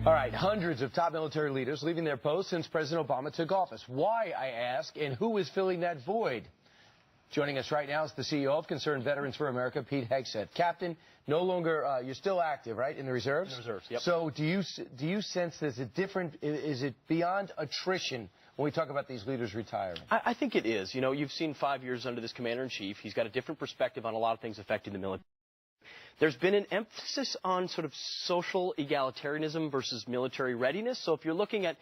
All right, hundreds of top military leaders leaving their posts since President Obama took office. Why, I ask, and who is filling that void? Joining us right now is the CEO of Concerned Veterans for America, Pete Hegseth. Captain, no longer, you're still active, right, in the reserves? In the reserves, yep. So do you sense there's a different, is it beyond attrition when we talk about these leaders retiring? I think it is. You know, you've seen 5 years under this commander-in-chief. He's got a different perspective on a lot of things affecting the military. There's been an emphasis on sort of social egalitarianism versus military readiness. So if you're looking at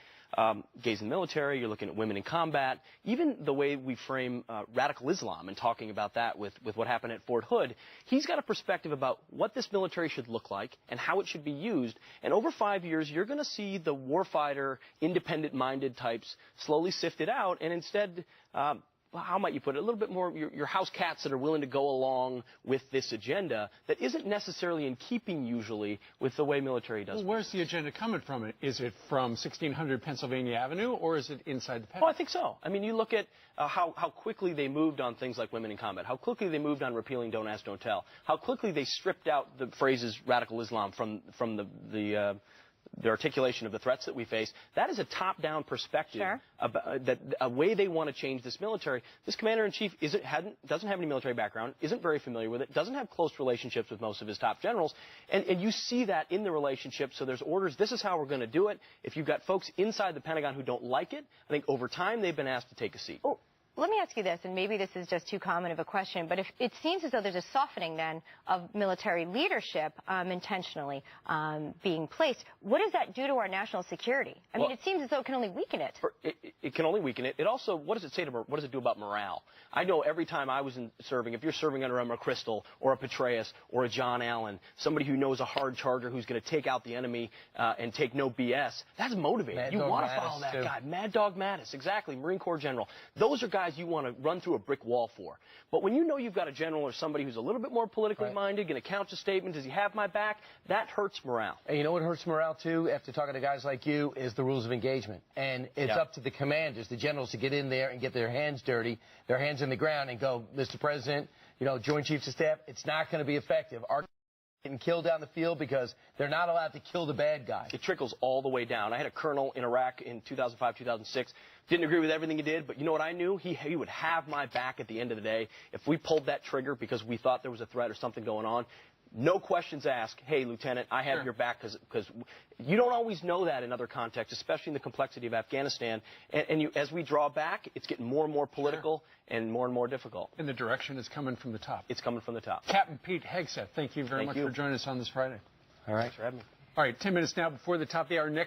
gays in the military, you're looking at women in combat, even the way we frame radical Islam and talking about that with what happened at Fort Hood, he's got a perspective about what this military should look like and how it should be used. And over 5 years, you're going to see the warfighter, independent-minded types slowly sifted out, and instead how might you put it, a little bit more your house cats that are willing to go along with this agenda that isn't necessarily in keeping usually with the way military does. Well, where's the agenda coming from? Is it from 1600 Pennsylvania Avenue, or is it inside the Pentagon? Well, I think so. I mean, you look at how quickly they moved on things like women in combat, how quickly they moved on repealing Don't Ask, Don't Tell, how quickly they stripped out the phrases radical Islam from the articulation of the threats that we face. That is a top-down perspective. Sure. About a way they want to change this military. This commander-in-chief doesn't have any military background, isn't very familiar with it, doesn't have close relationships with most of his top generals, and you see that in the relationship. So there's orders, this is how we're going to do it. If you've got folks inside the Pentagon who don't like it, I think over time they've been asked to take a seat. Oh. Let me ask you this, and maybe this is just too common of a question, but if it seems as though there's a softening then of military leadership intentionally being placed, what does that do to our national security? I mean, it seems as though it can only weaken it. It can only weaken it. It also, what does it do about morale? I know every time I was serving, if you're serving under a McChrystal or a Petraeus or a John Allen, somebody who knows a hard charger who's going to take out the enemy and take no BS, that's motivating. You want to follow that guy. Mad Dog Mattis, exactly, Marine Corps General. Those are guys you want to run through a brick wall for. But when you know you've got a general or somebody who's a little bit more politically minded, going to couch a statement, does he have my back? That hurts morale. And you know what hurts morale, too, after talking to guys like you, is the rules of engagement. And it's up to the commanders, the generals, to get in there and get their hands dirty, their hands in the ground, and go, Mr. President, you know, Joint Chiefs of Staff, it's not going to be effective. Our getting killed down the field because they're not allowed to kill the bad guy. It trickles all the way down. I had a colonel in Iraq in 2005, 2006. Didn't agree with everything he did, but you know what I knew? He would have my back at the end of the day. If we pulled that trigger because we thought there was a threat or something going on, no questions asked. Hey, Lieutenant, I have your back, because you don't always know that in other contexts, especially in the complexity of Afghanistan. And as we draw back, it's getting more and more political and more difficult. And the direction is coming from the top. It's coming from the top. Captain Pete Hegseth, thank you very much for joining us on this Friday. All right. Thanks for having me. All right, 10 minutes now before the top of the hour. Next